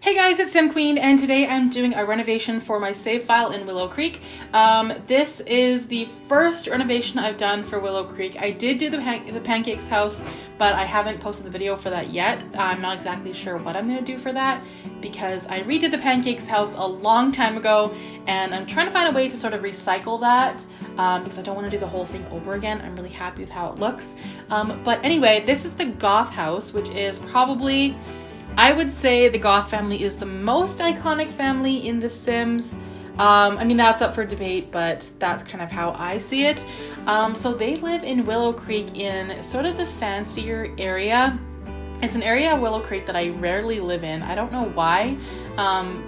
Hey guys, it's Sim Queen, and today I'm doing a renovation for my save file in Willow Creek. This is the first renovation I've done for Willow Creek. I did do the Pancakes house, but I haven't posted the video for that yet. I'm not exactly sure what I'm going to do for that because I redid the Pancakes house a long time ago, and I'm trying to find a way to sort of recycle that because I don't want to do the whole thing over again. I'm really happy with how it looks. But anyway, this is the Goth House, which is probably... I would say the Goth family is the most iconic family in The Sims. I mean, that's up for debate, but that's kind of how I see it. So they live in Willow Creek in sort of the fancier area. It's an area of Willow Creek that I rarely live in. I don't know why.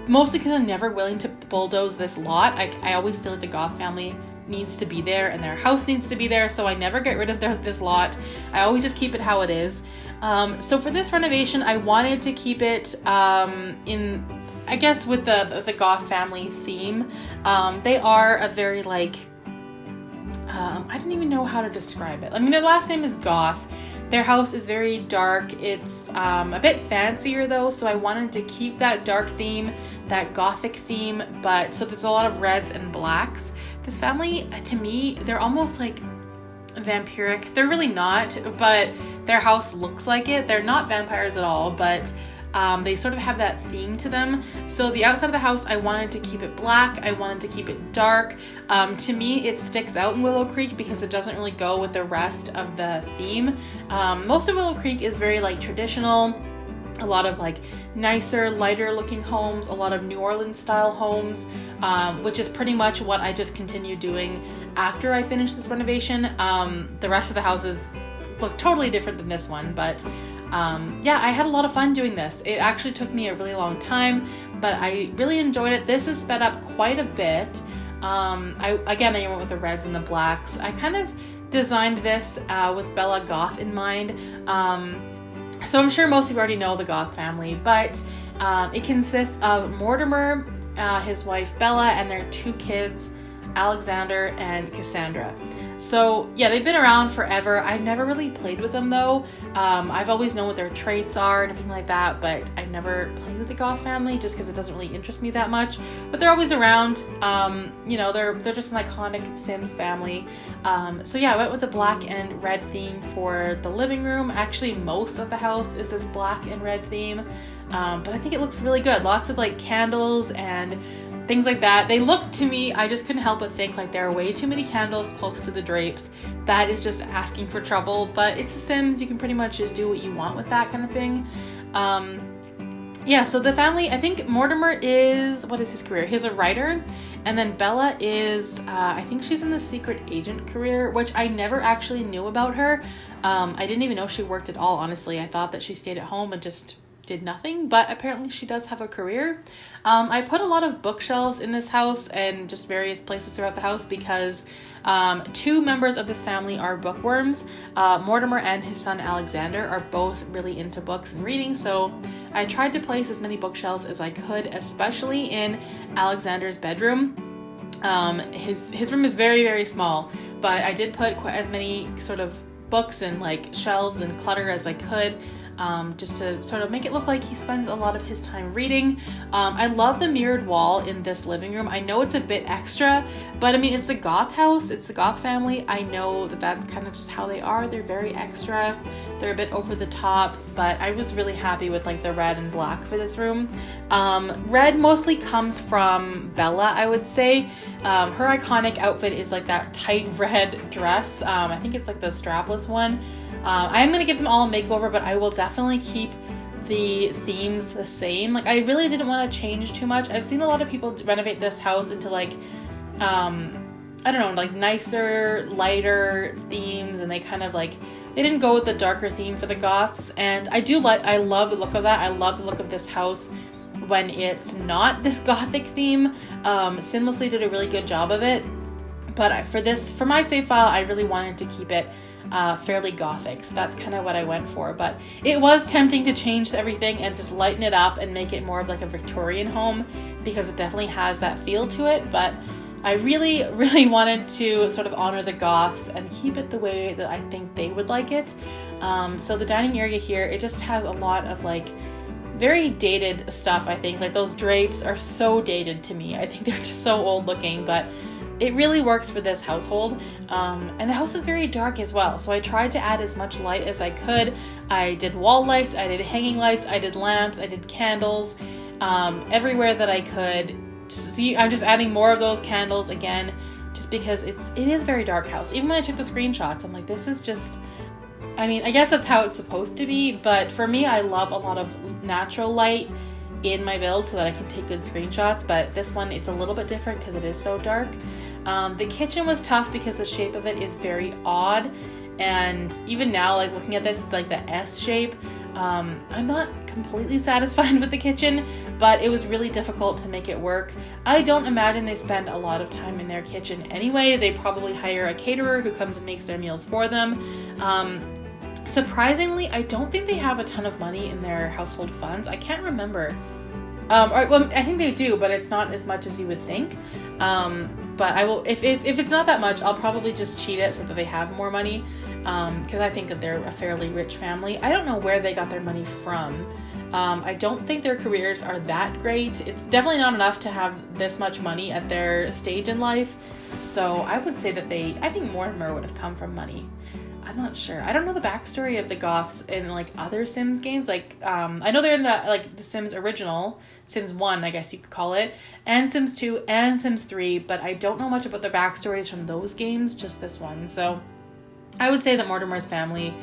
Mostly because I'm never willing to bulldoze this lot. I always feel like the Goth family needs to be there and their house needs to be there, so I never get rid of this lot. I always just keep it how it is. So for this renovation, I wanted to keep it in, I guess, with the Goth family theme. They are a very like, I don't even know how to describe it. I mean, their last name is Goth. Their house is very dark. It's a bit fancier though, so I wanted to keep that dark theme, that gothic theme, but so there's a lot of reds and blacks. This family, to me, they're almost like vampiric. They're really not, but their house looks like it. They're not vampires at all, but they sort of have that theme to them. So the outside of the house, I wanted to keep it black. I wanted to keep it dark. To me, it sticks out in Willow Creek because it doesn't really go with the rest of the theme. Most of Willow Creek is very like traditional. A lot of like nicer, lighter looking homes, a lot of New Orleans style homes, which is pretty much what I just continued doing after I finished this renovation. The rest of the houses look totally different than this one, but yeah, I had a lot of fun doing this. It actually took me a really long time, but I really enjoyed it. This is sped up quite a bit. I went with the reds and the blacks. I kind of designed this with Bella Goth in mind. So I'm sure most of you already know the Goth family, but it consists of Mortimer, his wife Bella, and their two kids, Alexandra and Cassandra. So yeah, they've been around forever. I've never really played with them though. I've always known what their traits are and everything like that, but I've never played with the Goth family just because it doesn't really interest me that much. But they're always around. You know, they're just an iconic Sims family. So yeah, I went with the black and red theme for the living room. Actually, most of the house is this black and red theme, but I think it looks really good. Lots of like candles and things like that. They look, to me, I just couldn't help but think like there are way too many candles close to the drapes. That is just asking for trouble, but it's The Sims. You can pretty much just do what you want with that kind of thing. Yeah, so the family, I think Mortimer is, what is his career? He's a writer, and then Bella is, I think she's in the secret agent career, which I never actually knew about her. I didn't even know she worked at all, honestly. I thought that she stayed at home and just did nothing, but apparently she does have a career. I put a lot of bookshelves in this house and just various places throughout the house because two members of this family are bookworms. Mortimer and his son Alexander are both really into books and reading, so I tried to place as many bookshelves as I could, especially in Alexander's bedroom. His room is very, very small, but I did put quite as many sort of books and like shelves and clutter as I could. Just to sort of make it look like he spends a lot of his time reading. I love the mirrored wall in this living room. I know it's a bit extra, but I mean, it's the Goth house, it's the Goth family. I know that that's kind of just how they are. They're very extra. They're a bit over the top, but I was really happy with like the red and black for this room. Red mostly comes from Bella, I would say. Her iconic outfit is like that tight red dress. I think it's like the strapless one. I am going to give them all a makeover, but I will definitely keep the themes the same. Like, I really didn't want to change too much. I've seen a lot of people renovate this house into like, I don't know, like nicer, lighter themes, and they kind of like, they didn't go with the darker theme for the Goths, and I love the look of that. I love the look of this house when it's not this Gothic theme. Simlessly did a really good job of it, but for my save file, I really wanted to keep it fairly Gothic, so that's kind of what I went for. But it was tempting to change everything and just lighten it up and make it more of like a Victorian home because it definitely has that feel to it, but I really, really wanted to sort of honor the Goths and keep it the way that I think they would like it. So the dining area here, it just has a lot of like very dated stuff, I think. Like those drapes are so dated to me. I think they're just so old looking, but it really works for this household. And the house is very dark as well. So I tried to add as much light as I could. I did wall lights, I did hanging lights, I did lamps, I did candles, everywhere that I could. See, I'm just adding more of those candles again, just because it is a very dark house. Even when I took the screenshots, I'm like, this is just, I mean, I guess that's how it's supposed to be. But for me, I love a lot of natural light in my build so that I can take good screenshots. But this one, it's a little bit different because it is so dark. The kitchen was tough because the shape of it is very odd, and even now, like looking at this, it's like the S shape. I'm not completely satisfied with the kitchen, but it was really difficult to make it work. I don't imagine they spend a lot of time in their kitchen anyway. They probably hire a caterer who comes and makes their meals for them. Surprisingly, I don't think they have a ton of money in their household funds. I can't remember. Well, I think they do, but it's not as much as you would think. But I will, if it's not that much, I'll probably just cheat it so that they have more money. Because I think that they're a fairly rich family. I don't know where they got their money from. I don't think their careers are that great. It's definitely not enough to have this much money at their stage in life. So I would say that I think Mortimer would have come from money. I'm not sure. I don't know the backstory of the Goths in like other Sims games. Like, I know they're in the Sims original, Sims 1, I guess you could call it, and Sims 2 and Sims 3, but I don't know much about their backstories from those games, just this one. So I would say that Mortimer's family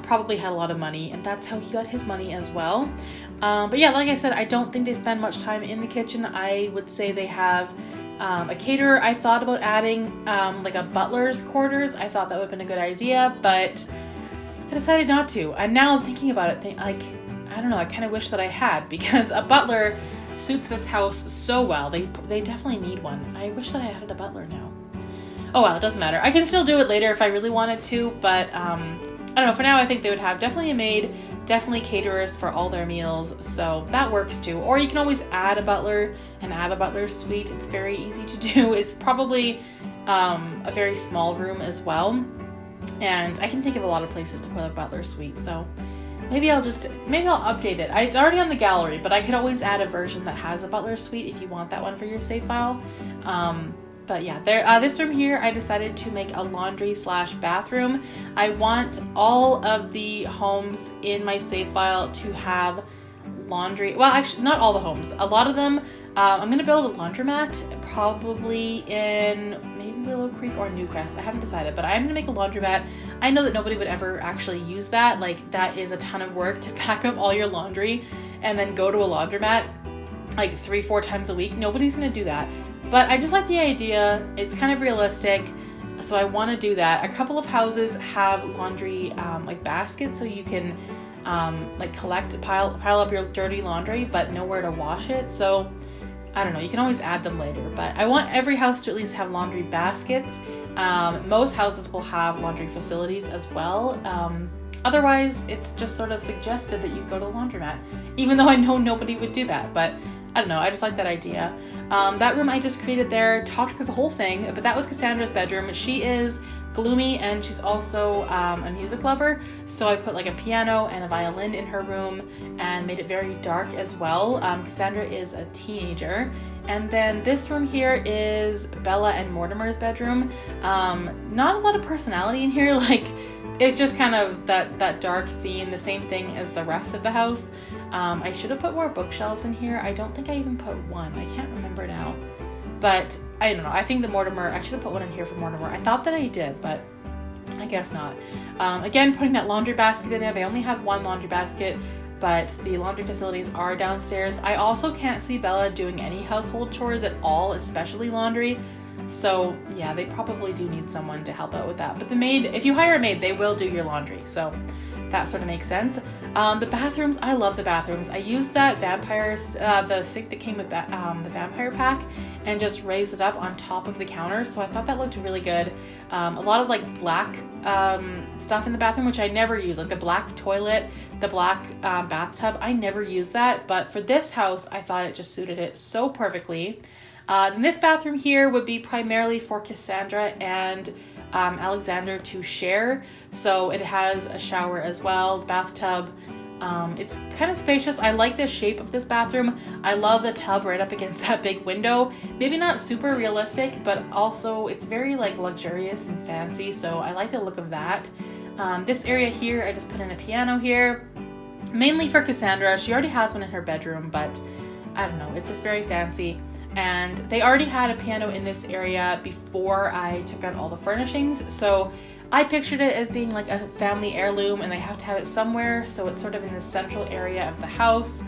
probably had a lot of money, and that's how he got his money as well. But yeah, like I said, I don't think they spend much time in the kitchen. I would say they have a caterer. I thought about adding like a butler's quarters. I thought that would have been a good idea, but I decided not to. And now I'm thinking about it, I don't know, I kind of wish that I had, because a butler suits this house so well. They definitely need one. I wish that I added a butler now. Oh well, it doesn't matter. I can still do it later if I really wanted to, but I don't know. For now, I think they would have definitely a maid, definitely caterers for all their meals, so that works too. Or you can always add a butler and add a butler's suite. It's very easy to do. It's probably a very small room as well, and I can think of a lot of places to put a butler suite, so maybe I'll update it. It's already on the gallery, but I could always add a version that has a butler suite if you want that one for your save file. But yeah, this room here, I decided to make a laundry/bathroom. I want all of the homes in my save file to have laundry. Well, actually, not all the homes. A lot of them, I'm going to build a laundromat, probably in maybe Willow Creek or Newcrest. I haven't decided, but I'm going to make a laundromat. I know that nobody would ever actually use that. Like, that is a ton of work to pack up all your laundry and then go to a laundromat like 3-4 times a week. Nobody's going to do that. But I just like the idea. It's kind of realistic, so I want to do that. A couple of houses have laundry like baskets, so you can like pile up your dirty laundry, but nowhere to wash it. So I don't know, you can always add them later, but I want every house to at least have laundry baskets. Most houses will have laundry facilities as well. Otherwise, it's just sort of suggested that you go to the laundromat, even though I know nobody would do that, but I don't know, I just like that idea. That room I just created there, talked through the whole thing, but that was Cassandra's bedroom. She is gloomy, and she's also a music lover, so I put like a piano and a violin in her room and made it very dark as well. Cassandra is a teenager. And then this room here is Bella and Mortimer's bedroom. Not a lot of personality in here, like it's just kind of that dark theme, the same thing as the rest of the house. I should have put more bookshelves in here. I don't think I even put one. I can't remember now. But I don't know. I think I should have put one in here for Mortimer. I thought that I did, but I guess not. Again, putting that laundry basket in there. They only have one laundry basket, but the laundry facilities are downstairs. I also can't see Bella doing any household chores at all, especially laundry. So yeah, they probably do need someone to help out with that. But the maid, if you hire a maid, they will do your laundry. So that sort of makes sense. The bathrooms, I love the bathrooms. I used that the sink that came with the vampire pack, and just raised it up on top of the counter. So I thought that looked really good. A lot of like black stuff in the bathroom, which I never use, like the black toilet, the black bathtub. I never use that, but for this house, I thought it just suited it so perfectly. Then this bathroom here would be primarily for Cassandra and Alexandra to share. So it has a shower as well, bathtub, It's kind of spacious. I like the shape of this bathroom. I love the tub right up against that big window. Maybe not super realistic, but also it's very like luxurious and fancy, so I like the look of that. This area here, I just put in a piano here, mainly for Cassandra. She already has one in her bedroom, but I don't know, it's just very fancy. And they already had a piano in this area before I took out all the furnishings, so I pictured it as being like a family heirloom, and they have to have it somewhere, so it's sort of in the central area of the house,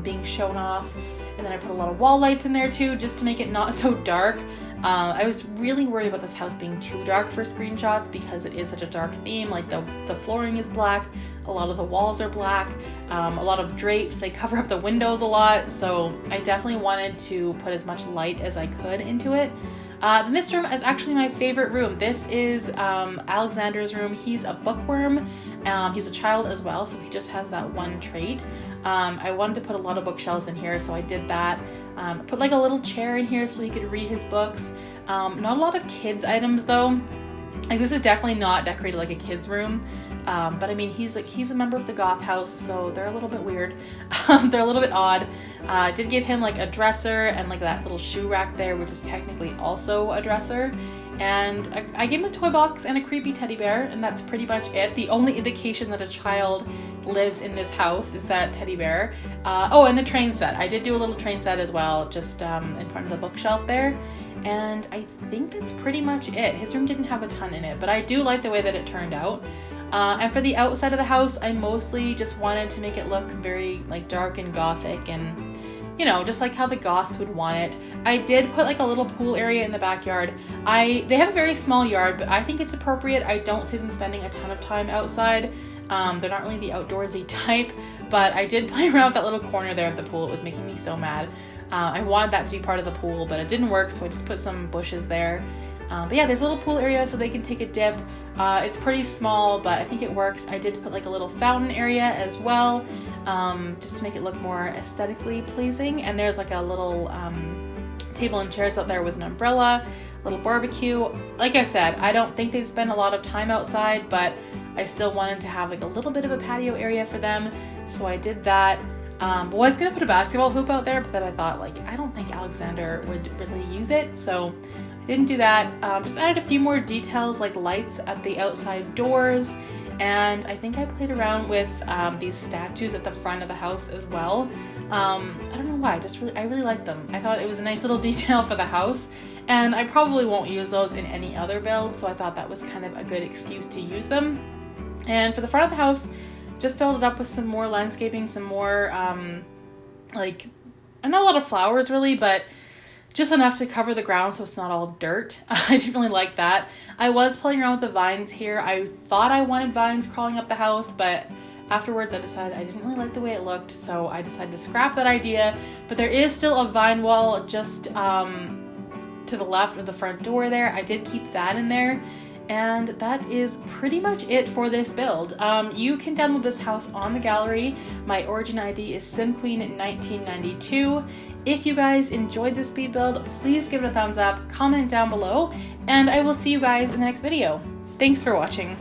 being shown off. And then I put a lot of wall lights in there too, just to make it not so dark. I was really worried about this house being too dark for screenshots because it is such a dark theme. Like the flooring is black, a lot of the walls are black, a lot of drapes, they cover up the windows a lot, so I definitely wanted to put as much light as I could into it. Then this room is actually my favorite room. This is Alexandra's room. He's a bookworm. He's a child as well, so he just has that one trait. I wanted to put a lot of bookshelves in here, so I did that. Put like a little chair in here so he could read his books. Not a lot of kids items though. Like this is definitely not decorated like a kid's room. But I mean, he's a member of the Goth House, so they're a little bit weird. They're a little bit odd. Did give him like a dresser and like that little shoe rack there, which is technically also a dresser. And I gave him a toy box and a creepy teddy bear, and that's pretty much it. The only indication that a child lives in this house is that teddy bear. Oh, and the train set. I did do a little train set as well, just in front of the bookshelf there. And I think that's pretty much it. His room didn't have a ton in it, but I do like the way that it turned out. And for the outside of the house, I mostly just wanted to make it look very like dark and gothic and, you know, just like how the goths would want it. I did put like a little pool area in the backyard. They have a very small yard, but I think it's appropriate. I don't see them spending a ton of time outside. They're not really the outdoorsy type, but I did play around with that little corner there of the pool. It was making me so mad. I wanted that to be part of the pool, but it didn't work, so I just put some bushes there. But yeah, there's a little pool area so they can take a dip. It's pretty small, but I think it works. I did put like a little fountain area as well, just to make it look more aesthetically pleasing. And there's like a little table and chairs out there with an umbrella, little barbecue. Like I said, I don't think they'd spend a lot of time outside, but I still wanted to have like a little bit of a patio area for them, so I did that. Was gonna put a basketball hoop out there, but then I thought like I don't think Alexander would really use it, so I didn't do that. Just added a few more details like lights at the outside doors, and I think I played around with these statues at the front of the house as well. I don't know why, I really like them. I thought it was a nice little detail for the house, and I probably won't use those in any other build, so I thought that was kind of a good excuse to use them. And for the front of the house, just filled it up with some more landscaping, some more, like, not a lot of flowers really, but just enough to cover the ground so it's not all dirt. I didn't really like that. I was playing around with the vines here. I thought I wanted vines crawling up the house, but afterwards I decided I didn't really like the way it looked, so I decided to scrap that idea. But there is still a vine wall just to the left of the front door there. I did keep that in there. And that is pretty much it for this build. You can download this house on the gallery. My origin ID is SimQueen1992. If you guys enjoyed this speed build, please give it a thumbs up, comment down below, and I will see you guys in the next video. Thanks for watching.